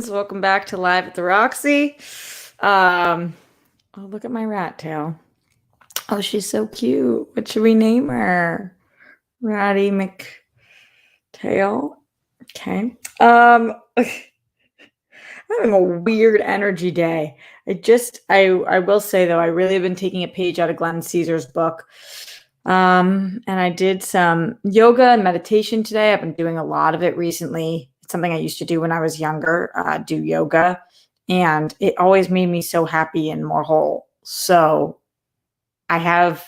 friends. Welcome back to Live at the Roxy. Oh, look at my rat tail. Oh, she's so cute. What should we name her? Ratty McTail. Okay. I'm having a weird energy day. I will say though, I really have been taking a page out of Glenn Caesar's book. And I did some yoga and meditation today. I've been doing a lot of it recently. It's something I used to do when I was younger, do yoga. And it always made me so happy and more whole. So I have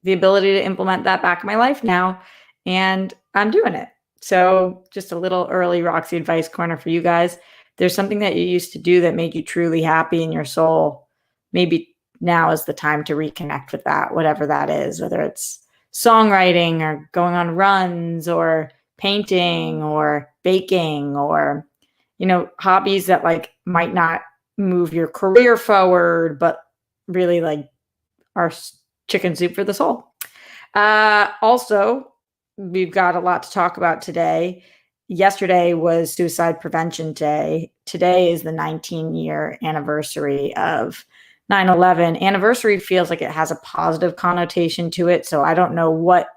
the ability to implement that back in my life now, and I'm doing it. So just a little early Roxy advice corner for you guys. There's something that you used to do that made you truly happy in your soul. Maybe now is the time to reconnect with that, whatever that is, whether it's songwriting or going on runs or painting or baking or, hobbies that like might not move your career forward, but really like are chicken soup for the soul. Also, we've got a lot to talk about today. Yesterday was Suicide Prevention Day. Today is the 19-year anniversary of 9/11. Anniversary feels like it has a positive connotation to it, so I don't know what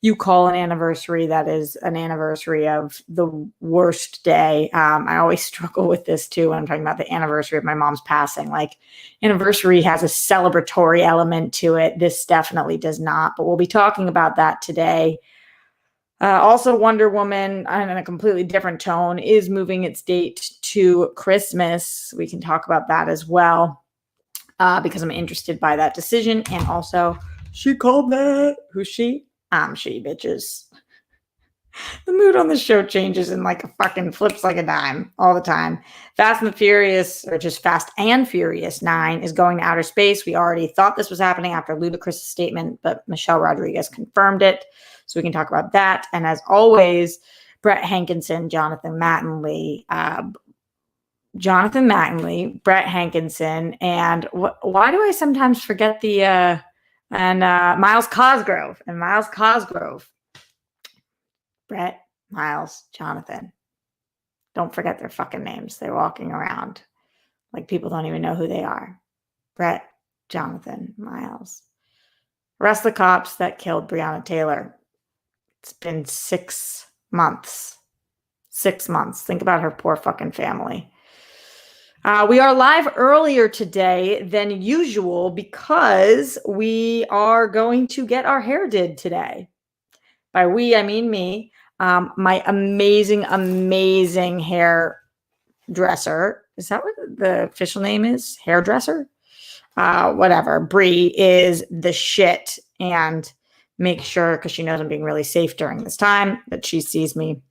you call an anniversary that is an anniversary of the worst day. I always struggle with this too when I'm talking about the anniversary of my mom's passing. Like, anniversary has a celebratory element to it. This definitely does not, but we'll be talking about that today. Also, Wonder Woman, in a completely different tone, is moving its date to Christmas. We can talk about that as well, because I'm interested by that decision. And also, she called that. Who's she? I'm she, bitches. The mood on the show changes and like a fucking flips like a dime all the time. Fast and Furious, or just Fast and Furious 9 is going to outer space. We already thought this was happening after Ludacris' statement, but Michelle Rodriguez confirmed it. So we can talk about that. And as always, Brett Hankinson, Jonathan Mattingly, Brett Hankinson, and why do I sometimes forget Miles Cosgrove. Brett, Miles, Jonathan. Don't forget their fucking names. They're walking around like people don't even know who they are. Brett, Jonathan, Miles. Arrest the cops that killed Breonna Taylor. It's been 6 months. 6 months. Think about her poor fucking family. We are live earlier today than usual because we are going to get our hair did today. By we, I mean me. My amazing hairdresser. Is that what the official name is? Hairdresser? Whatever. Bree is the shit, and make sure, because she knows I'm being really safe during this time, that she sees me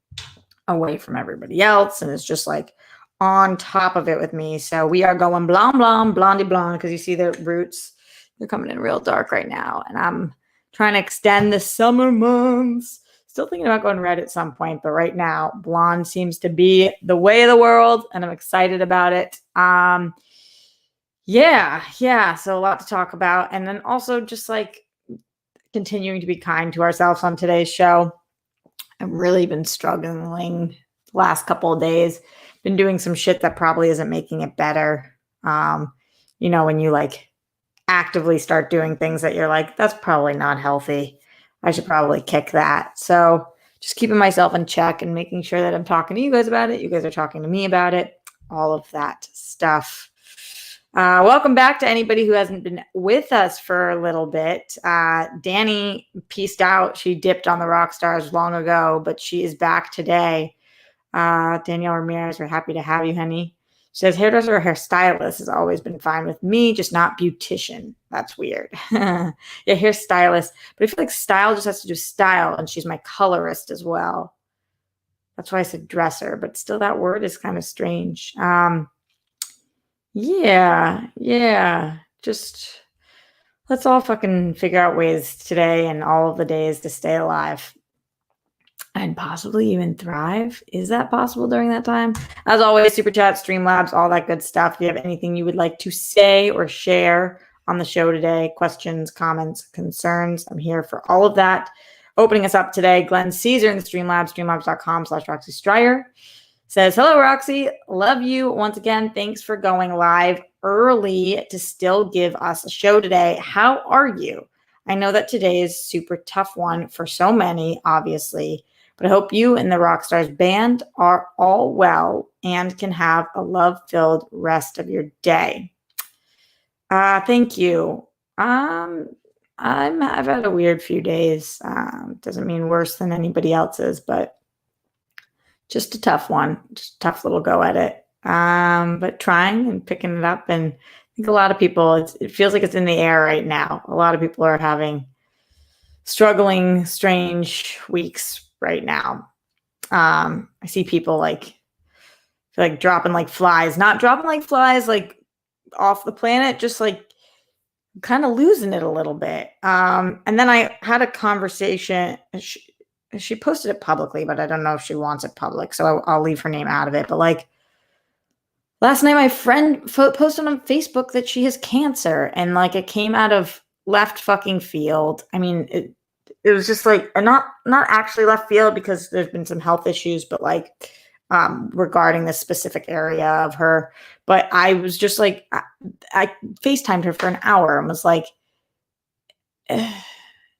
away from everybody else and is just like on top of it with me. So we are going blondie blonde, because you see the roots. They're coming in real dark right now, and I'm trying to extend the summer months. Still thinking about going red at some point, but right now, blonde seems to be the way of the world, and I'm excited about it. Yeah. So a lot to talk about. And then also just like continuing to be kind to ourselves on today's show. I've really been struggling the last couple of days. Been doing some shit that probably isn't making it better. When you like actively start doing things that you're like, that's probably not healthy. I should probably kick that. So just keeping myself in check and making sure that I'm talking to you guys about it. You guys are talking to me about it. All of that stuff. Welcome back to anybody who hasn't been with us for a little bit. Danny peaced out. She dipped on the rock stars long ago, but she is back today. Danielle Ramirez, we're happy to have you, honey. She says, hairdresser or hairstylist has always been fine with me, just not beautician. That's weird. Yeah, hairstylist. But I feel like style just has to do style, and she's my colorist as well. That's why I said dresser, but still that word is kind of strange. Yeah. Just let's all fucking figure out ways today and all of the days to stay alive. And possibly even thrive. Is that possible during that time? As always, Super Chat, Streamlabs, all that good stuff. If you have anything you would like to say or share on the show today, questions, comments, concerns, I'm here for all of that. Opening us up today, Glenn Caesar in the Streamlabs, streamlabs.com/Roxy Striar. Says, hello, Roxy. Love you once again. Thanks for going live early to still give us a show today. How are you? I know that today is a super tough one for so many, obviously, but I hope you and the Rockstars band are all well and can have a love-filled rest of your day. Thank you. I've had a weird few days. Doesn't mean worse than anybody else's, but just a tough one. Just a tough little go at it. But trying and picking it up. And I think a lot of people, it feels like it's in the air right now. A lot of people are having struggling, strange weeks right now. I see people like dropping like flies, not dropping like flies, like off the planet, just like kind of losing it a little bit. And then I had a conversation. She posted it publicly, but I don't know if she wants it public, so I'll leave her name out of it. But like last night, my friend posted on Facebook that she has cancer, and like it came out of left fucking field. I mean, it was just like not actually left field because there's been some health issues, but like regarding this specific area of her. But I was just like, I FaceTimed her for an hour and was like,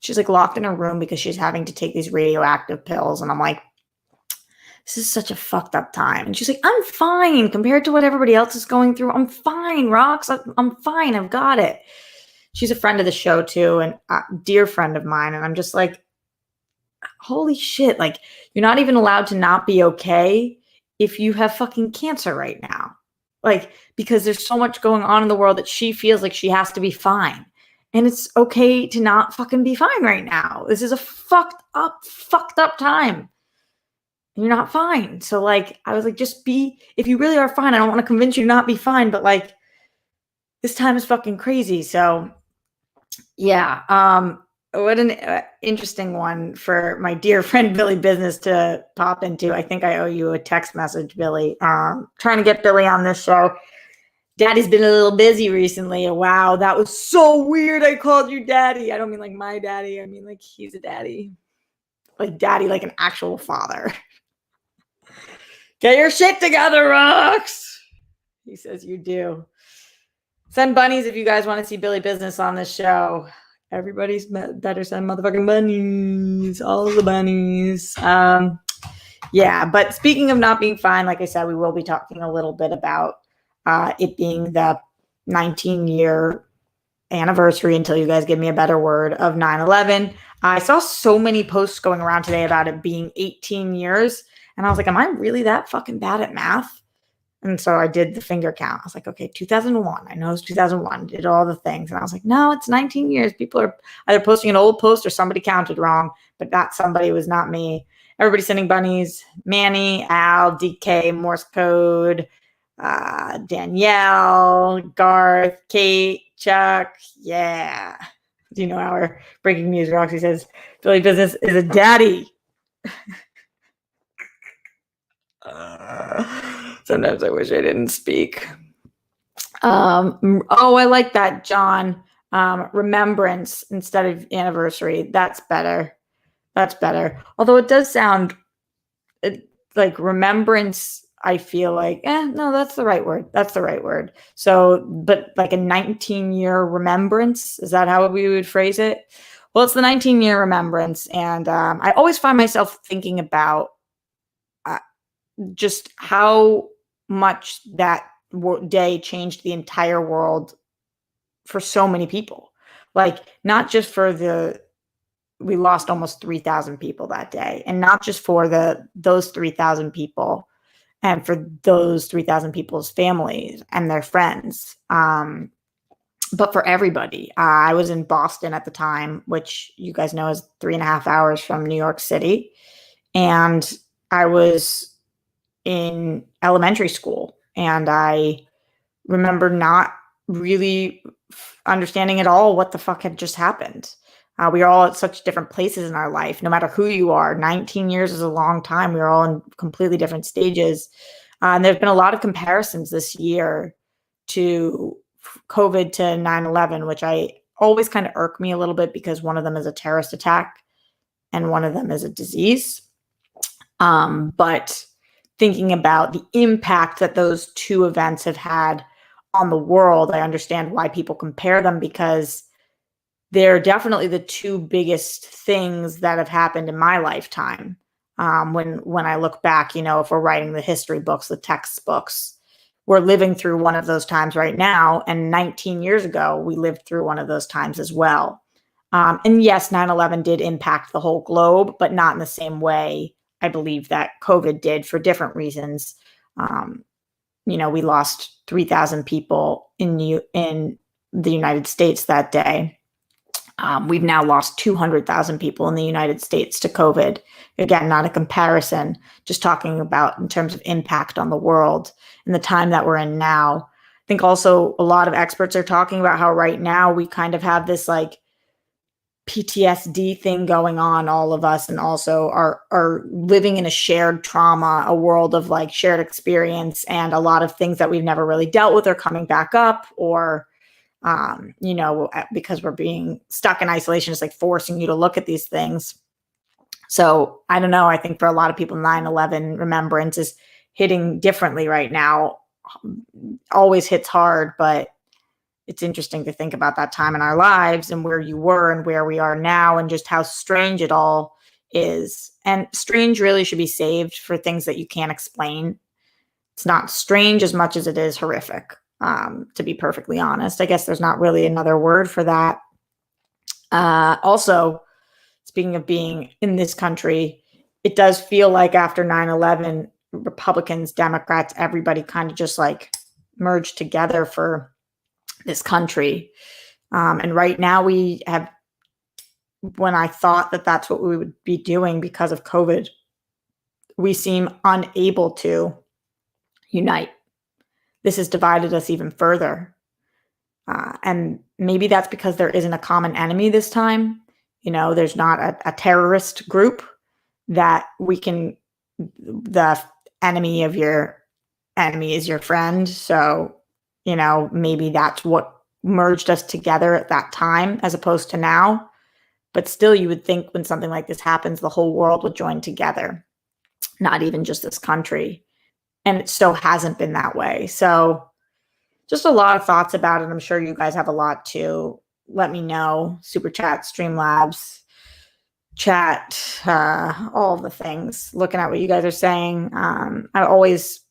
she's like locked in her room because she's having to take these radioactive pills. And I'm like, this is such a fucked up time. And she's like, I'm fine compared to what everybody else is going through. I'm fine, Rox. I'm fine. I've got it. She's a friend of the show too, and a dear friend of mine. And I'm just like, holy shit. Like, you're not even allowed to not be okay if you have fucking cancer right now. Like, because there's so much going on in the world that she feels like she has to be fine. And it's okay to not fucking be fine right now. This is a fucked up time. And you're not fine. So like, I was like, just be, if you really are fine, I don't want to convince you to not be fine, but like, this time is fucking crazy. So yeah, what an interesting one for my dear friend Billy Business to pop into. I think I owe you a text message, Billy. Trying to get Billy on this show. Daddy's been a little busy recently. Wow, that was so weird. I called you daddy. I don't mean like my daddy. I mean like he's a daddy. Like daddy, like an actual father. Get your shit together, Rox. He says you do. Send bunnies if you guys want to see Billy Business on this show. Everybody's better send motherfucking bunnies. All the bunnies. Yeah, but speaking of not being fine, like I said, we will be talking a little bit about it being the 19-year anniversary, until you guys give me a better word, of 9/11. I saw so many posts going around today about it being 18 years. And I was like, am I really that fucking bad at math? And so I did the finger count. I was like, okay, 2001. I know it's 2001. Did all the things. And I was like, no, it's 19 years. People are either posting an old post or somebody counted wrong, but that somebody was not me. Everybody sending bunnies. Manny, Al, DK, Morse Code, Danielle, Garth, Kate, Chuck. Yeah. Do you know our breaking news? Roxy says Billy Business is a daddy. Sometimes I wish I didn't speak. Oh, I like that, John. Remembrance instead of anniversary. That's better. That's better. Although it does sound like remembrance. I feel like, no, that's the right word. That's the right word. So, but like a 19-year remembrance, is that how we would phrase it? Well, it's the 19-year remembrance. And I always find myself thinking about just how much that day changed the entire world for so many people. Like, not just for we lost almost 3,000 people that day, and not just for those 3,000 people, and for those 3,000 people's families and their friends, but for everybody. I was in Boston at the time, which you guys know is 3.5 hours from New York City. And I was in elementary school, and I remember not really understanding at all what the fuck had just happened. We are all at such different places in our life, no matter who you are. 19 years is a long time. We are all in completely different stages. And there's been a lot of comparisons this year to COVID to 9/11, which I always kind of irk me a little bit, because one of them is a terrorist attack and one of them is a disease. But thinking about the impact that those two events have had on the world, I understand why people compare them, because they're definitely the two biggest things that have happened in my lifetime. When I look back, if we're writing the history books, the textbooks, we're living through one of those times right now. And 19 years ago, we lived through one of those times as well. And yes, 9/11 did impact the whole globe, but not in the same way, I believe, that COVID did, for different reasons. We lost 3,000 people in the United States that day. We've now lost 200,000 people in the United States to COVID. Again, not a comparison, just talking about in terms of impact on the world and the time that we're in now. I think also a lot of experts are talking about how right now we kind of have this like PTSD thing going on, all of us, and also are living in a shared trauma, a world of like shared experience, and a lot of things that we've never really dealt with are coming back up, or because we're being stuck in isolation, it's like forcing you to look at these things. So I don't know. I think for a lot of people, 9/11 remembrance is hitting differently right now. Always hits hard, but it's interesting to think about that time in our lives and where you were and where we are now, and just how strange it all is. And strange really should be saved for things that you can't explain. It's not strange as much as it is horrific. To be perfectly honest, I guess there's not really another word for that. Also, speaking of being in this country, it does feel like after 9/11, Republicans, Democrats, everybody kind of just like merged together for this country. And right now we have, when I thought that that's what we would be doing because of COVID, we seem unable to unite. This has divided us even further. And maybe that's because there isn't a common enemy this time. There's not a terrorist group that the enemy of your enemy is your friend. So, maybe that's what merged us together at that time as opposed to now. But still, you would think when something like this happens, the whole world would join together, not even just this country. And it still hasn't been that way. So just a lot of thoughts about it. I'm sure you guys have a lot too. Let me know. Super chat, Streamlabs, chat, all the things. Looking at what you guys are saying. I always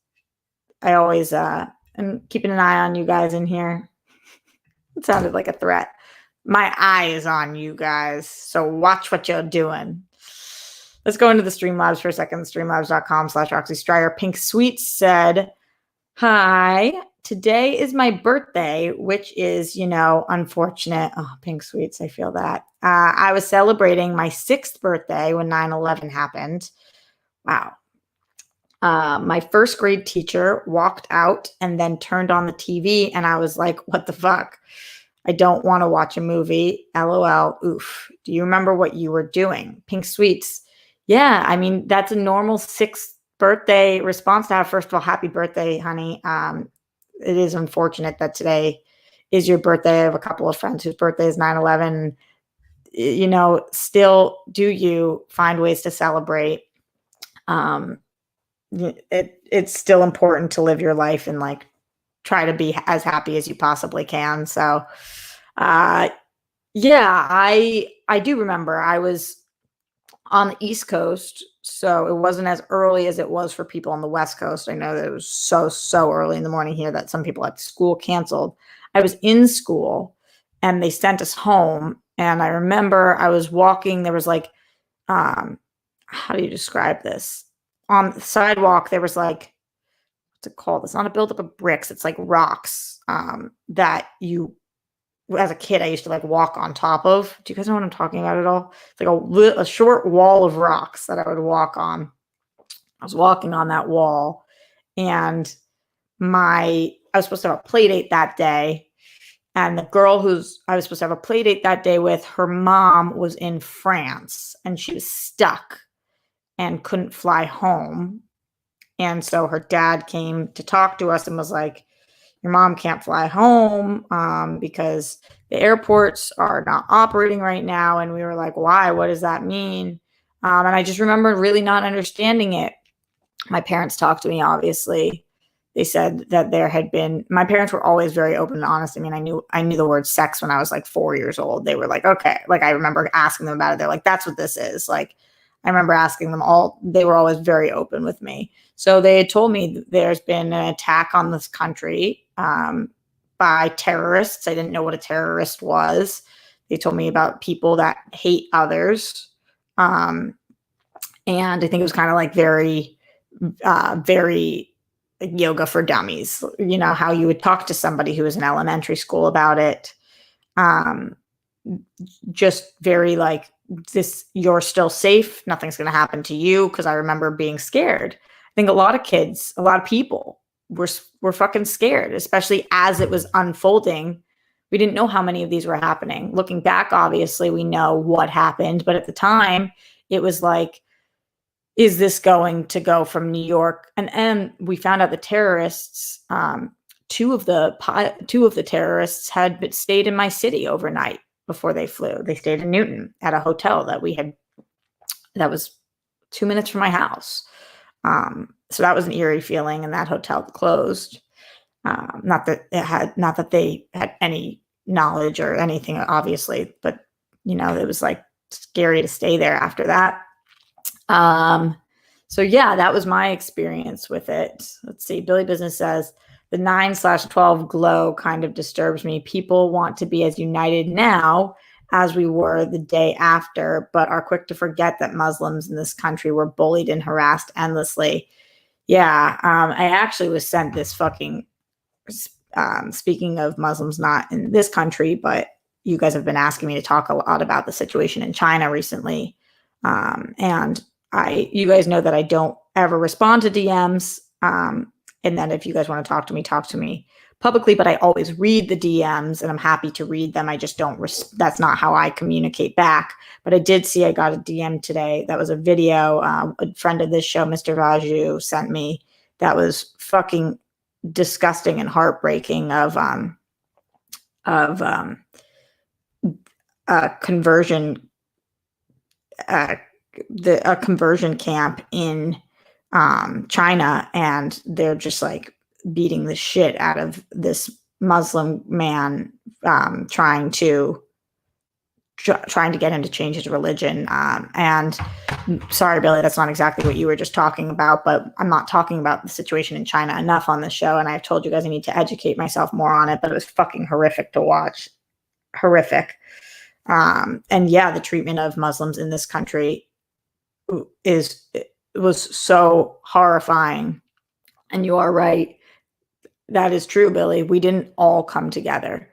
am keeping an eye on you guys in here. It sounded like a threat. My eye is on you guys, so watch what you're doing. Let's go into the Streamlabs for a second. Streamlabs.com/Roxy Striar. Pink Sweet said, hi, today is my birthday, which is, unfortunate. Oh, Pink Sweets, I feel that. I was celebrating my 6th birthday when 9/11 happened. Wow. My first grade teacher walked out and then turned on the TV, and I was like, what the fuck? I don't want to watch a movie. LOL. Oof. Do you remember what you were doing? Pink Sweets. Yeah, I mean, that's a normal 6th birthday response to have. First of all, happy birthday, honey. It is unfortunate that today is your birthday. I have a couple of friends whose birthday is 9/11. Still do you find ways to celebrate. It's still important to live your life and like try to be as happy as you possibly can. So, yeah, I do remember I was on the East Coast, so it wasn't as early as it was for people on the West Coast. I know that it was so early in the morning here that some people had school canceled. I was in school and they sent us home. And I remember I was walking, there was like, how do you describe this? On the sidewalk, there was like, what's it called? It's not a buildup of bricks. It's like rocks that you, as a kid, I used to like walk on top of. Do you guys know what I'm talking about at all? It's like a short wall of rocks that I would walk on. I was walking on that wall, and I was supposed to have a play date that day. And the girl I was supposed to have a play date that day with, her mom was in France and she was stuck and couldn't fly home. And so her dad came to talk to us and was like, your mom can't fly home because the airports are not operating right now. And we were like, why? What does that mean? And I just remember really not understanding it. My parents talked to me, obviously. They said that there had been, my parents were always very open and honest. I mean, I knew the word sex when I was like 4 years old. They were like, okay. Like, I remember asking them about it. They're like, that's what this is. Like, I remember asking them all, they were always very open with me. So they had told me there's been an attack on this country by terrorists. I didn't know what a terrorist was. They told me about people that hate others. And I think it was kind of like very yoga for dummies. You know, how you would talk to somebody who was in elementary school about it. Just very like, this, you're still safe. Nothing's going to happen to you. Cause I remember being scared. I think a lot of kids, a lot of people were fucking scared, especially as it was unfolding. We didn't know how many of these were happening. Looking back, obviously we know what happened, but at the time it was like, is this going to go from New York? And we found out the terrorists, two of the terrorists had stayed in my city overnight before they flew. They stayed in Newton at a hotel that was 2 minutes from my house. So that was an eerie feeling, and that hotel closed. Not that they had any knowledge or anything, obviously, but you know, it was like scary to stay there after that. So yeah, that was my experience with it. Let's see. Billy Business says the 9/12 glow kind of disturbs me. People want to be as united now as we were the day after, but are quick to forget that Muslims in this country were bullied and harassed endlessly. Yeah. I actually was sent this fucking, speaking of Muslims, not in this country, but you guys have been asking me to talk a lot about the situation in China recently. And you guys know that I don't ever respond to DMs. And then if you guys want to talk to me publicly, but I always read the DMs and I'm happy to read them. I just don't, that's not how I communicate back. But I did see, I got a DM today. That was a video, a friend of this show, Mr. Raju, sent me. That was fucking disgusting and heartbreaking of conversion, a conversion camp in China, and they're just like beating the shit out of this Muslim man, trying to get him to change his religion. And sorry, Billy, that's not exactly what you were just talking about, but I'm not talking about the situation in China enough on the show. And I've told you guys I need to educate myself more on it, but it was fucking horrific to watch. Horrific. And yeah, the treatment of Muslims in this country was so horrifying. And you are right. That is true, Billy. We didn't all come together.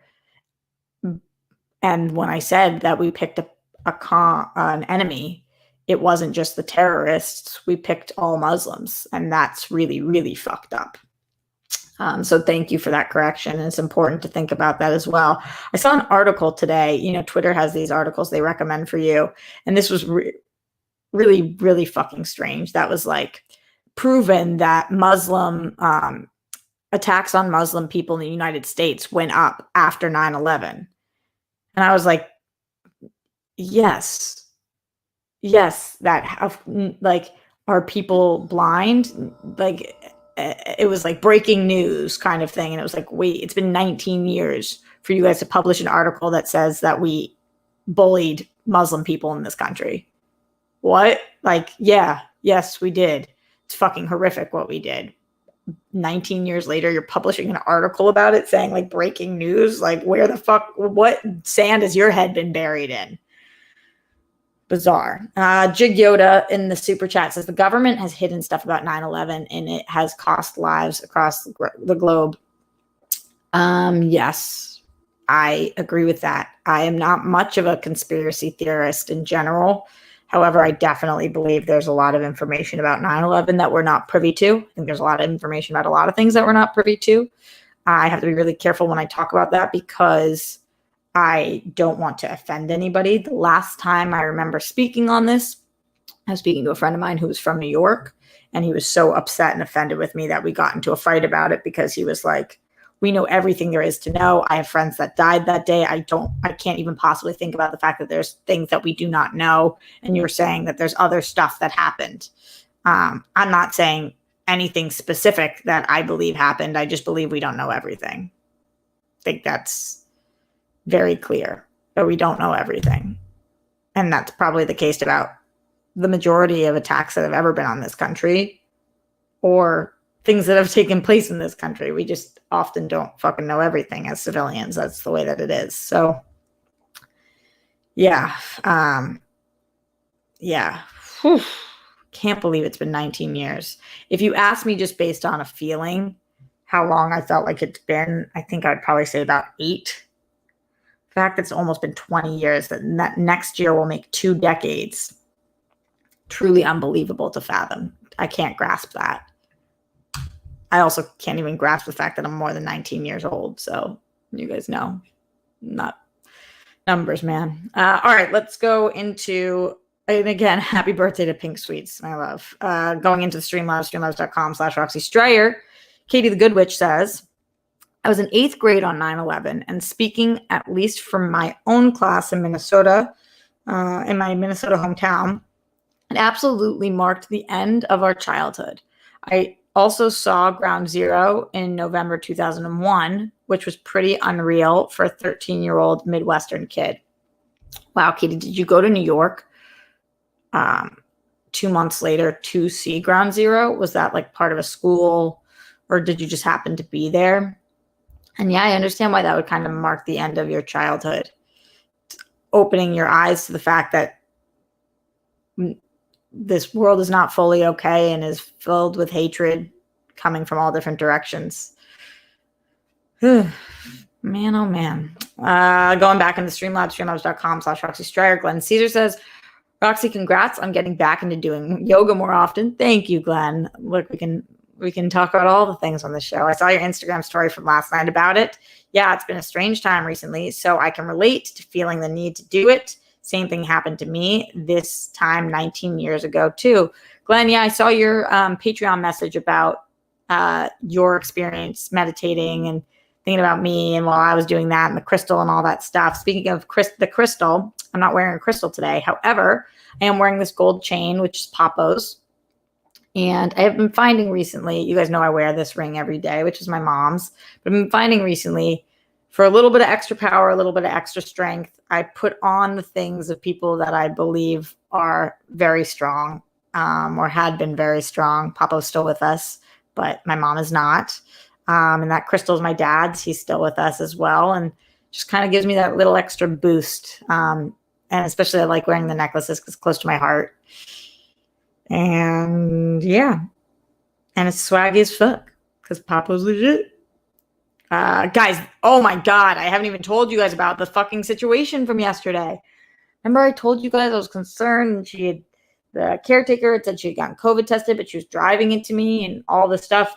And when I said that we picked an enemy, it wasn't just the terrorists. We picked all Muslims, and that's really, really fucked up. So thank you for that correction. And it's important to think about that as well. I saw an article today. You know, Twitter has these articles they recommend for you. And this was really, really fucking strange. That was like proven that Muslim attacks on Muslim people in the United States went up after 9/11. And I was like, yes, that, like, are people blind? Like, it was like breaking news kind of thing. And it was like, wait, it's been 19 years for you guys to publish an article that says that we bullied Muslim people in this country. What? Like, yeah, yes, we did. It's fucking horrific what we did. 19 years later, you're publishing an article about it saying like breaking news. Like, where the fuck, what sand has your head been buried in? Bizarre. Jig Yoda in the super chat says the government has hidden stuff about 9/11 and it has cost lives across the globe. Yes, I agree with that. I am not much of a conspiracy theorist in general. However, I definitely believe there's a lot of information about 9/11 that we're not privy to. I think there's a lot of information about a lot of things that we're not privy to. I have to be really careful when I talk about that because I don't want to offend anybody. The last time I remember speaking on this, I was speaking to a friend of mine who was from New York, and he was so upset and offended with me that we got into a fight about it because he was like, we know everything there is to know. I have friends that died that day. I can't even possibly think about the fact that there's things that we do not know. And you're saying that there's other stuff that happened. I'm not saying anything specific that I believe happened. I just believe we don't know everything. I think that's very clear, that we don't know everything. And that's probably the case about the majority of attacks that have ever been on this country, or things that have taken place in this country. We just often don't fucking know everything as civilians. That's the way that it is. So, yeah. Yeah. Whew. Can't believe it's been 19 years. If you ask me just based on a feeling how long I felt like it's been, I think I'd probably say about 8. The fact that it's almost been 20 years, that next year will make 2 decades. Truly unbelievable to fathom. I can't grasp that. I also can't even grasp the fact that I'm more than 19 years old. So you guys know, not numbers, man. All right, let's go into, and again, happy birthday to Pink Sweets, my love. Going into the Streamlabs, streamlabs.com/Roxy Stryer. Katie the Good Witch says, I was in 8th grade on 9/11, and speaking at least from my own class in Minnesota, in my Minnesota hometown, it absolutely marked the end of our childhood. I also saw Ground Zero in November 2001, which was pretty unreal for a 13-year-old Midwestern kid. Wow, Katie, did you go to New York 2 months later to see Ground Zero? Was that like part of a school, or did you just happen to be there? And yeah, I understand why that would kind of mark the end of your childhood. Opening your eyes to the fact that this world is not fully okay and is filled with hatred coming from all different directions. Man, oh man. Going back into Streamlabs, streamlabs.com/Roxy Stryer. Glenn Caesar says, Roxy, congrats on getting back into doing yoga more often. Thank you, Glenn. Look, we can talk about all the things on the show. I saw your Instagram story from last night about it. Yeah, it's been a strange time recently, so I can relate to feeling the need to do it. Same thing happened to me this time 19 years ago too. Glenn, yeah, I saw your Patreon message about your experience meditating and thinking about me, and while I was doing that and the crystal and all that stuff. Speaking of the crystal, I'm not wearing a crystal today. However, I am wearing this gold chain, which is Papo's. And I have been finding recently, you guys know I wear this ring every day, which is my mom's, but I've been finding recently, for a little bit of extra power, a little bit of extra strength, I put on the things of people that I believe are very strong, or had been very strong. Papo's still with us, but my mom is not. And that crystal is my dad's. He's still with us as well. And just kind of gives me that little extra boost. And especially I like wearing the necklaces because it's close to my heart. And yeah, and it's swaggy as fuck because Papo's legit. Guys, oh my God, I haven't even told you guys about the fucking situation from yesterday. Remember I told you guys I was concerned, and the caretaker had said she had gotten COVID tested, but she was driving it to me and all this stuff.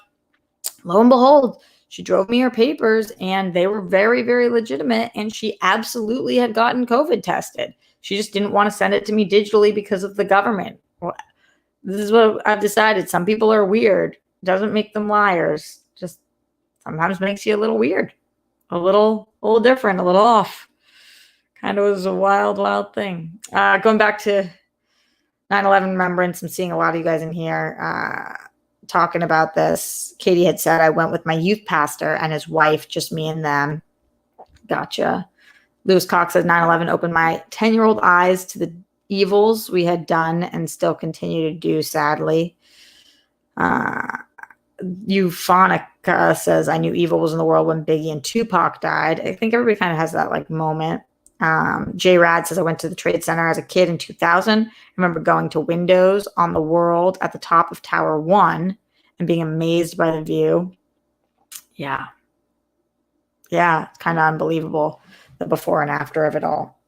Lo and behold, she drove me her papers and they were very, very legitimate, and she absolutely had gotten COVID tested. She just didn't want to send it to me digitally because of the government. Well, this is what I've decided. Some people are weird. Doesn't make them liars. Just sometimes makes you a little weird, a little different, a little off. Kind of was a wild, wild thing. Going back to 9/11 remembrance, I'm seeing a lot of you guys in here talking about this. Katie had said, I went with my youth pastor and his wife, just me and them. Gotcha. Lewis Cox says, 9/11 opened my 10-year-old eyes to the evils we had done and still continue to do, sadly. Euphonica says, I knew evil was in the world when Biggie and Tupac died. I think everybody kind of has that like moment. J Rad says, I went to the Trade Center as a kid in 2000. I remember going to windows on the world at the top of Tower 1 and being amazed by the view. Yeah. Yeah, it's kind of unbelievable, the before and after of it all.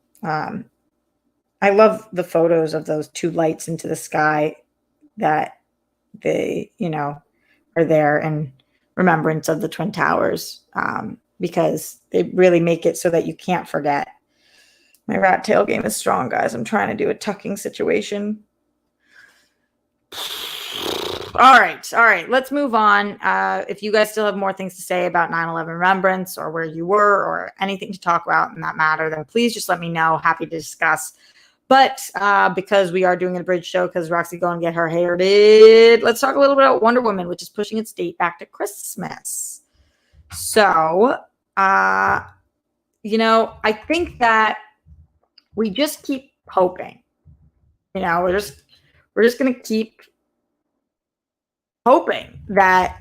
I love the photos of those 2 lights into the sky that they, are there in remembrance of the Twin Towers, because they really make it so that you can't forget. My rat tail game is strong, guys. I'm trying to do a tucking situation. All right. Let's move on. If you guys still have more things to say about 9/11 remembrance, or where you were, or anything to talk about in that matter, then please just let me know. Happy to discuss. But because we are doing a bridge show because Roxy going to get her hair did, let's talk a little bit about Wonder Woman, which is pushing its date back to Christmas. So, I think that we just keep hoping. We're just going to keep hoping that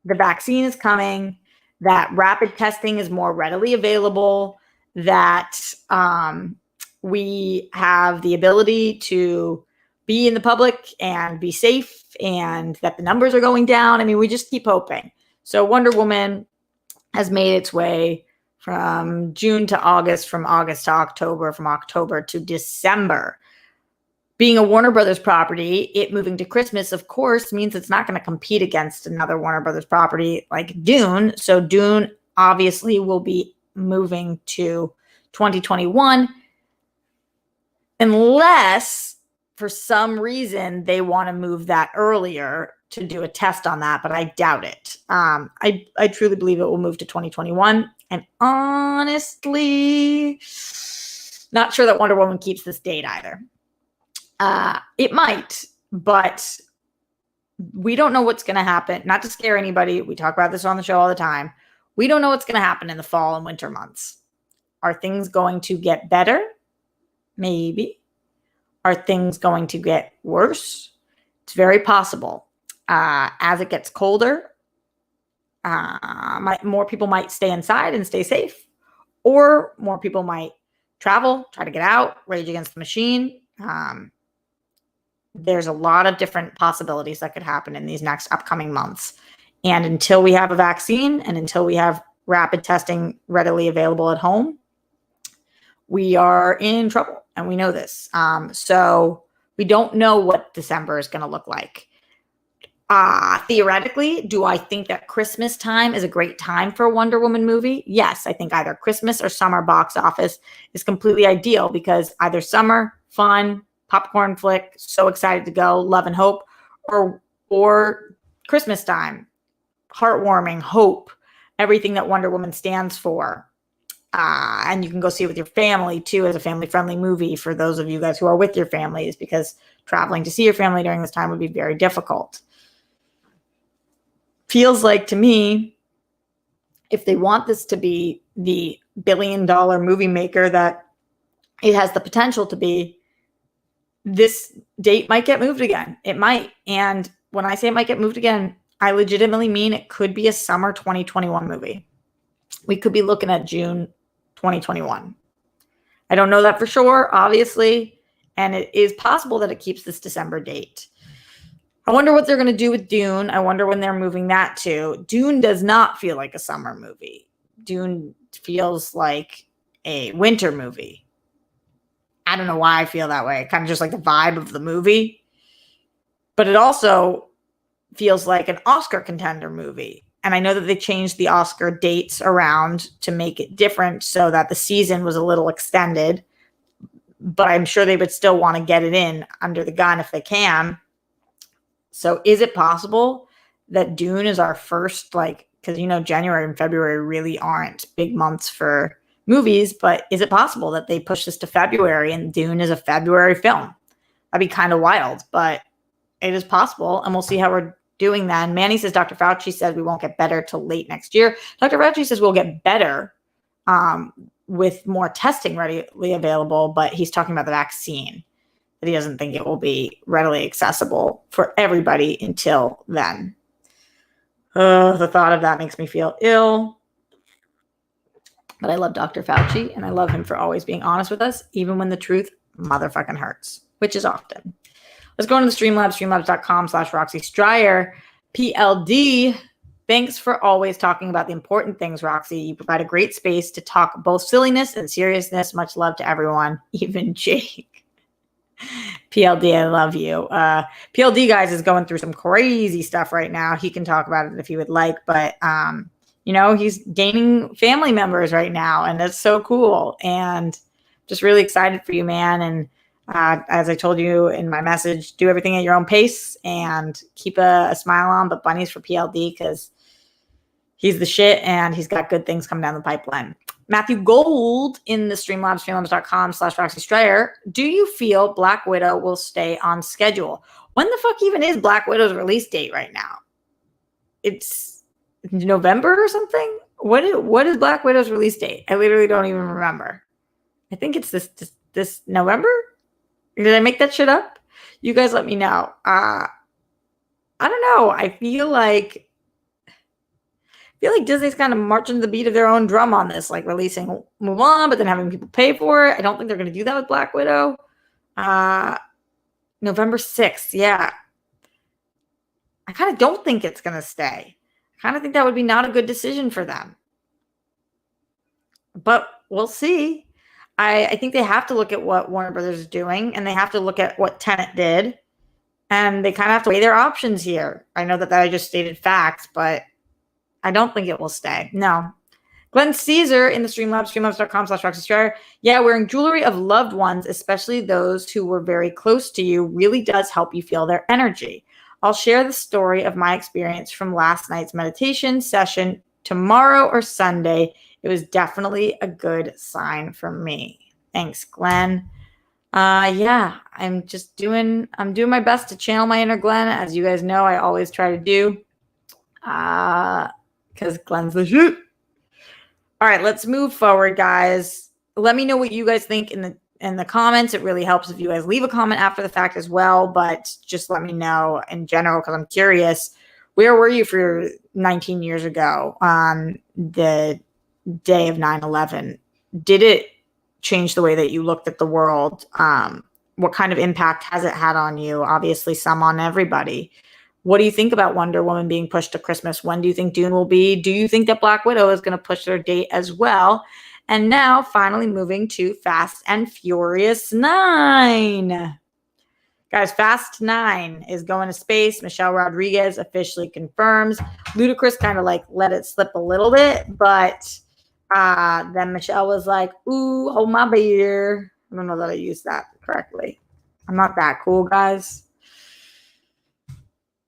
the vaccine is coming, that rapid testing is more readily available, that we have the ability to be in the public and be safe, and that the numbers are going down. I mean, we just keep hoping. So Wonder Woman has made its way from June to August, from August to October, from October to December. Being a Warner Brothers property, it moving to Christmas, of course, means it's not going to compete against another Warner Brothers property like Dune. So Dune obviously will be moving to 2021, unless for some reason they want to move that earlier to do a test on that, but I doubt it. I truly believe it will move to 2021. And honestly, not sure that Wonder Woman keeps this date either. It might, but we don't know what's going to happen. Not to scare anybody. We talk about this on the show all the time. We don't know what's going to happen in the fall and winter months. Are things going to get better? Maybe. Are things going to get worse? It's very possible. As it gets colder, more people might stay inside and stay safe, or more people might travel, try to get out, rage against the machine. There's a lot of different possibilities that could happen in these next upcoming months. And until we have a vaccine and until we have rapid testing readily available at home, we are in trouble. And we know this. So we don't know what December is going to look like. Theoretically, do I think that Christmas time is a great time for a Wonder Woman movie? Yes, I think either Christmas or summer box office is completely ideal, because either summer, fun, popcorn flick, so excited to go, love and hope, or Christmas time, heartwarming, hope, everything that Wonder Woman stands for. And you can go see it with your family too, as a family-friendly movie for those of you guys who are with your families, because traveling to see your family during this time would be very difficult. Feels like to me, if they want this to be the billion-dollar movie maker that it has the potential to be, this date might get moved again. It might. And when I say it might get moved again, I legitimately mean it could be a summer 2021 movie. We could be looking at June 2021. I don't know that for sure, obviously, and it is possible that it keeps this December date. I wonder what they're going to do with Dune. I wonder when they're moving that to. Dune does not feel like a summer movie. Dune feels like a winter movie. I don't know why I feel that way. Kind of just like the vibe of the movie. But it also feels like an Oscar contender movie. And I know that they changed the Oscar dates around to make it different so that the season was a little extended. But I'm sure they would still want to get it in under the gun if they can. So is it possible that Dune is our first, because January and February really aren't big months for movies, but is it possible that they push this to February and Dune is a February film? That'd be kind of wild, but it is possible, and we'll see how we're doing then. Manny says Dr. Fauci says we won't get better till late next year. Dr. Fauci says we'll get better with more testing readily available, but he's talking about the vaccine, that he doesn't think it will be readily accessible for everybody until then. The thought of that makes me feel ill. But I love Dr. Fauci, and I love him for always being honest with us, even when the truth motherfucking hurts, which is often. Let's go into the Streamlabs, streamlabs.com/Roxy Striar. PLD, thanks for always talking about the important things, Roxy. You provide a great space to talk both silliness and seriousness. Much love to everyone, even Jake. PLD, I love you. PLD, guys, is going through some crazy stuff right now. He can talk about it if he would like, but he's gaining family members right now, and that's so cool. And just really excited for you, man. And as I told you in my message, do everything at your own pace and keep a smile on, but bunnies for PLD, because He's the shit, and he's got good things coming down the pipeline. Matthew Gold in the Streamlabs, streamlabs.com/Roxy Striar. Do you feel Black Widow will stay on schedule? When the fuck even is Black Widow's release date right now? It's November or something? What is Black Widow's release date? I literally don't even remember. I think it's this November? Did I make that shit up? You guys let me know. I don't know. I feel like Disney's kind of marching to the beat of their own drum on this, like releasing Mulan, but then having people pay for it. I don't think they're going to do that with Black Widow. November 6th, yeah. I kind of don't think it's going to stay. I kind of think that would be not a good decision for them. But we'll see. I think they have to look at what Warner Brothers is doing, and they have to look at what Tenet did, and they kind of have to weigh their options here. I know that I just stated facts, but I don't think it will stay. No. Glenn Caesar in the Streamlabs, streamlabs.com/RoxyStriar. Yeah, wearing jewelry of loved ones, especially those who were very close to you, really does help you feel their energy. I'll share the story of my experience from last night's meditation session tomorrow or Sunday. It was definitely a good sign for me. Thanks, Glenn. Yeah, I'm doing my best to channel my inner Glenn. As you guys know, I always try to do. Because Glenn's the shit. All right, let's move forward, guys. Let me know what you guys think in the comments. It really helps if you guys leave a comment after the fact as well, but just let me know in general because I'm curious. Where were you for 19 years ago on the day of 9/11? Did it change the way that you looked at the world? What kind of impact has it had on you? Obviously, some on everybody. What do you think about Wonder Woman being pushed to Christmas? When do you think Dune will be? Do you think that Black Widow is going to push their date as well? And now, finally moving to Fast and Furious 9. Guys, Fast 9 is going to space. Michelle Rodriguez officially confirms. Ludacris kind of like let it slip a little bit, but then Michelle was like, ooh, hold my beer. I don't know that I used that correctly. I'm not that cool, guys.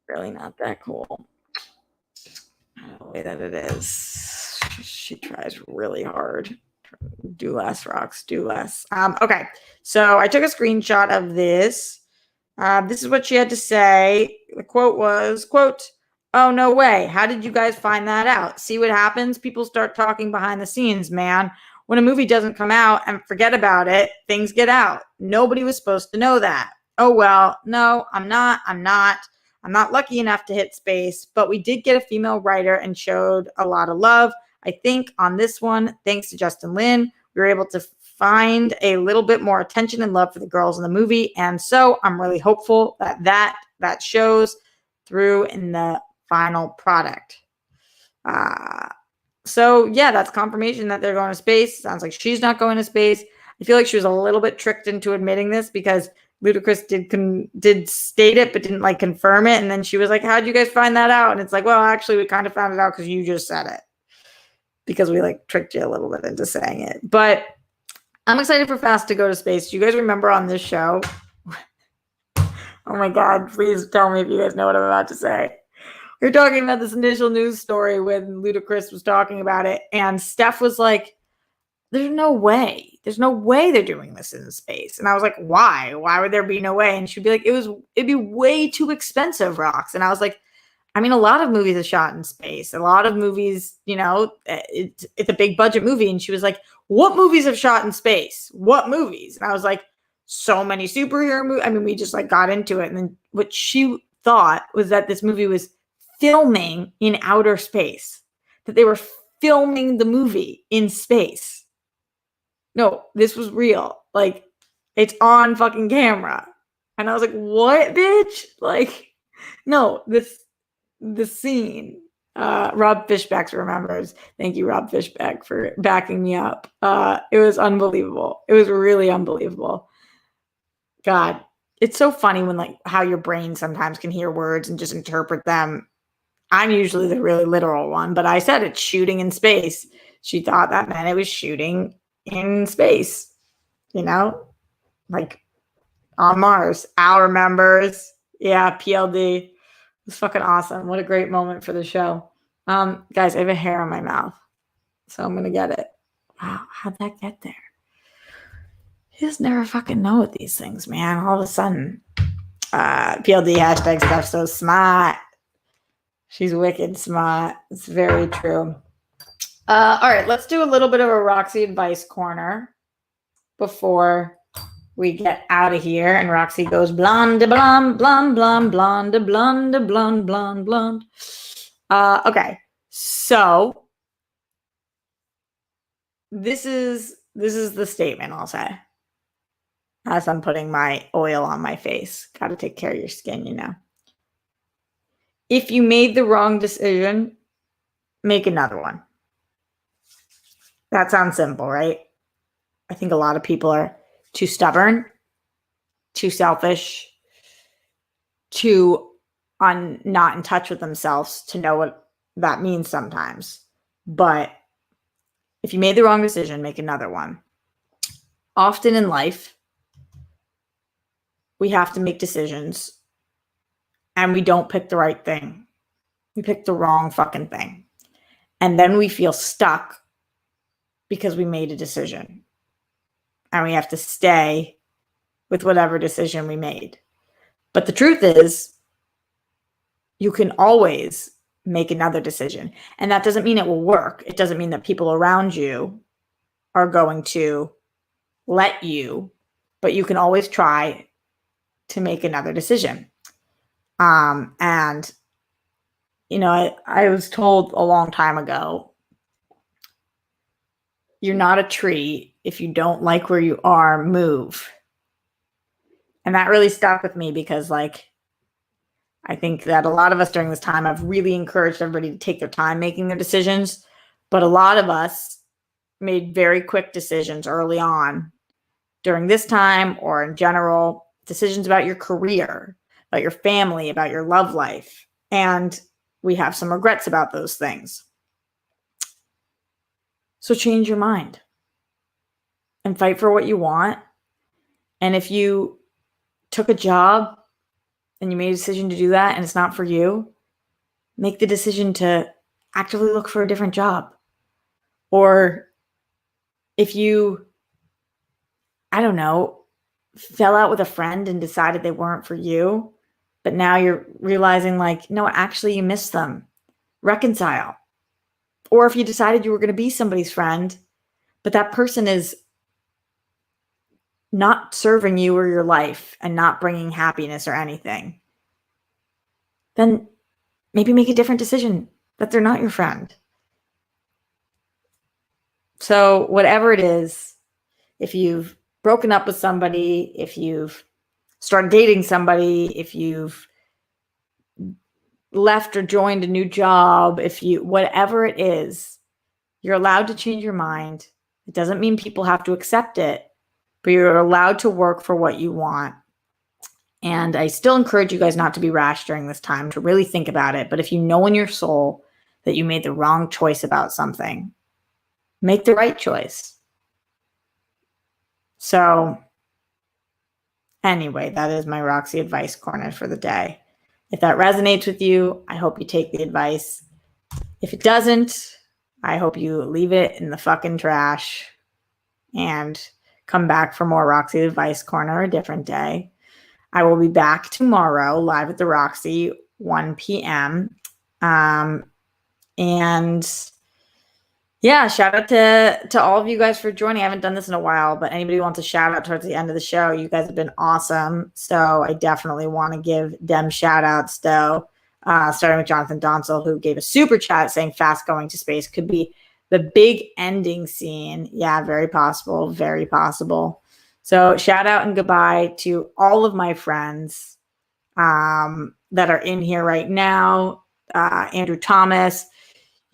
Really not that cool. The way that it is. She tries really hard. Do less, Rox. Do less. Okay. So I took a screenshot of this. This is what she had to say. The quote was, quote, "Oh, no way. How did you guys find that out? See what happens? People start talking behind the scenes, man. When a movie doesn't come out and forget about it, things get out. Nobody was supposed to know that. Oh, well, no, I'm not lucky enough to hit space, but we did get a female writer and showed a lot of love. I think on this one, thanks to Justin Lin, we were able to find a little bit more attention and love for the girls in the movie. And so I'm really hopeful that shows through in the final product." So yeah, that's confirmation that they're going to space. Sounds like she's not going to space. I feel like she was a little bit tricked into admitting this because Ludacris did state it, but didn't like confirm it. And then she was like, "How'd you guys find that out?" And it's like, well, actually, we kind of found it out because you just said it. Because we like tricked you a little bit into saying it. But I'm excited for Fast to go to space. Do you guys remember on this show? Oh my God, please tell me if you guys know what I'm about to say. We were talking about this initial news story when Ludacris was talking about it. And Steph was like, there's no way. There's no way they're doing this in space. And I was like, why? Why would there be no way? And she'd be like, it'd be way too expensive, Rox. And I was like, I mean, a lot of movies are shot in space. A lot of movies, you know, it's a big budget movie. And she was like, what movies have shot in space? What movies? And I was like, so many superhero movies. I mean, we just like got into it. And then what she thought was that this movie was filming in outer space, that they were filming the movie in space. No, this was real. Like, it's on fucking camera. And I was like, what, bitch? Like, no, the scene. Rob Fishback remembers. Thank you, Rob Fishback, for backing me up. It was unbelievable. It was really unbelievable. God, it's so funny when like how your brain sometimes can hear words and just interpret them. I'm usually the really literal one, but I said it's shooting in space. She thought that meant it was shooting in space, you know, like on Mars. Al remembers. Yeah, PLD. It was fucking awesome. What a great moment for the show. Guys, I have a hair on my mouth, so I'm gonna get it. Wow, how'd that get there? You just never fucking know with these things, man. All of a sudden, PLD hashtag stuff so smart. She's wicked smart. It's very true. All right, let's do a little bit of a Roxy advice corner before we get out of here. And Roxy goes blonde, blonde, blonde, blonde, blonde, blonde, blonde, blonde, blonde. Okay, so this is the statement I'll say as I'm putting my oil on my face. Got to take care of your skin, you know. If you made the wrong decision, make another one. That sounds simple, right? I think a lot of people are too stubborn, too selfish, too not in touch with themselves to know what that means sometimes. But if you made the wrong decision, make another one. Often in life, we have to make decisions and we don't pick the right thing. We pick the wrong fucking thing. And then we feel stuck because we made a decision. And we have to stay with whatever decision we made. But the truth is, you can always make another decision. And that doesn't mean it will work. It doesn't mean that people around you are going to let you, but you can always try to make another decision. And, you know, I was told a long time ago, you're not a tree. If you don't like where you are, move. And that really stuck with me because, like, I think that a lot of us during this time have really encouraged everybody to take their time making their decisions. But a lot of us made very quick decisions early on during this time or in general, decisions about your career, about your family, about your love life. And we have some regrets about those things. So change your mind and fight for what you want. And if you took a job and you made a decision to do that and it's not for you, make the decision to actively look for a different job. Or if you, I don't know, fell out with a friend and decided they weren't for you, but now you're realizing, like, no, actually you miss them, reconcile. Or if you decided you were going to be somebody's friend, but that person is not serving you or your life and not bringing happiness or anything, then maybe make a different decision that they're not your friend. So whatever it is, if you've broken up with somebody, if you've started dating somebody, if you've left or joined a new job, whatever it is, you're allowed to change your mind. It doesn't mean people have to accept it, but you're allowed to work for what you want. And I still encourage you guys not to be rash during this time, to really think about it. But if you know in your soul that you made the wrong choice about something, make the right choice. So anyway, that is my Roxy advice corner for the day. If that resonates with you, I hope you take the advice. If it doesn't, I hope you leave it in the fucking trash and come back for more Roxy advice corner a different day. I will be back tomorrow live at the Roxy, 1 p.m. And yeah, shout out to all of you guys for joining. I haven't done this in a while, but anybody who wants a shout out towards the end of the show, you guys have been awesome. So I definitely want to give them shout outs though. Starting with Jonathan Donsel, who gave a super chat saying Fast Going to Space could be the big ending scene. Yeah, very possible. Very possible. So shout out and goodbye to all of my friends that are in here right now. Andrew Thomas,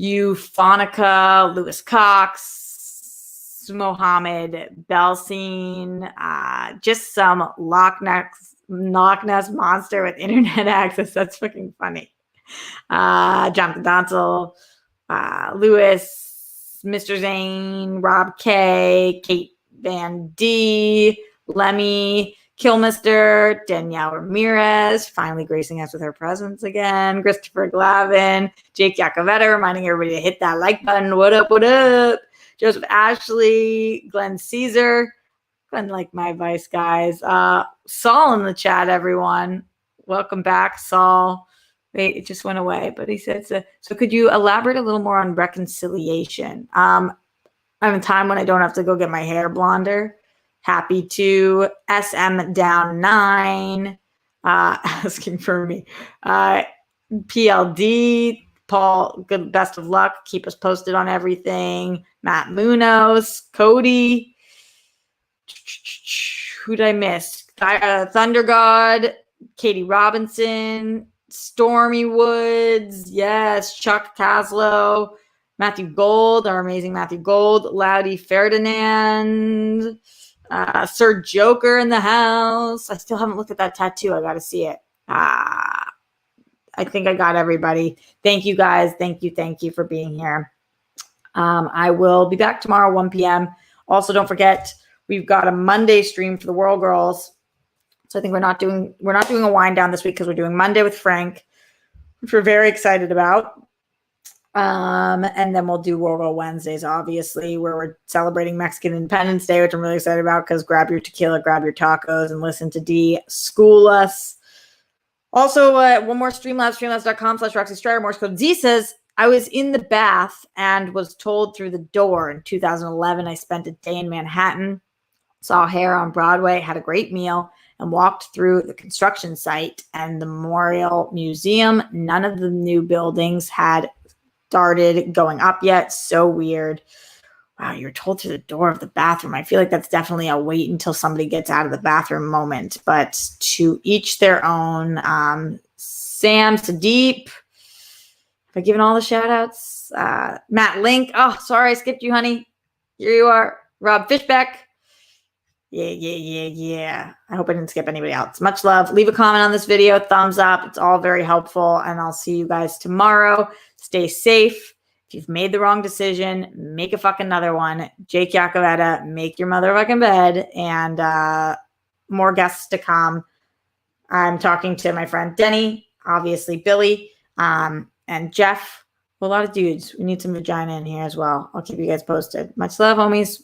Euphonica, Lewis Cox, Mohammed Belsin, just some Loch Ness monster with internet access. That's fucking funny. Jonathan Donsel, Lewis, Mr. Zane, Rob K, Kate Van D, Lemmy, Kilmister, Danielle Ramirez, finally gracing us with her presence again. Christopher Glavin, Jake Yacovetta, reminding everybody to hit that like button. What up, what up? Joseph Ashley, Glenn Caesar. Glenn liked my advice, guys. Saul in the chat, everyone. Welcome back, Saul. Wait, it just went away, but he said, so could you elaborate a little more on reconciliation? I'm in a time when I don't have to go get my hair blonder. Happy to. SM down 9, asking for me. PLD, Paul, good, best of luck. Keep us posted on everything. Matt Munoz, Cody. Who did I miss? Thunder God, Katie Robinson, Stormy Woods, yes, Chuck Caslow, Matthew Gold, our amazing Matthew Gold, Loudy Ferdinand, Sir Joker in the house. I still haven't looked at that tattoo. I got to see it. I think I got everybody. Thank you, guys. Thank you for being here. I will be back tomorrow, 1 p.m. Also, don't forget, we've got a Monday stream for the World Girls. So I think we're not doing a wind down this week because we're doing Monday with Frank, which we're very excited about. And then we'll do World Girl Wednesdays, obviously, where we're celebrating Mexican Independence Day, which I'm really excited about because grab your tequila, grab your tacos, and listen to Dee school us. Also, one more Streamlabs, streamlabs.com/Roxy Strider. Morse code Z says, I was in the bath and was told through the door in 2011. I spent a day in Manhattan, saw Hair on Broadway, had a great meal, and walked through the construction site and the Memorial Museum. None of the new buildings had started going up yet. So weird. Wow, you're told through the door of the bathroom. I feel like that's definitely a wait until somebody gets out of the bathroom moment. But to each their own. Sam Sadeep. Have I given all the shout outs? Matt Link. Oh, sorry, I skipped you, honey. Here you are. Rob Fishbeck. Yeah. I hope I didn't skip anybody else. Much love. Leave a comment on this video. Thumbs up. It's all very helpful. And I'll see you guys tomorrow. Stay safe. If you've made the wrong decision, make a fucking another one. Jake Yacovetta, make your motherfucking bed. And more guests to come. I'm talking to my friend Denny, obviously Billy, and Jeff. A lot of dudes. We need some vagina in here as well. I'll keep you guys posted. Much love, homies.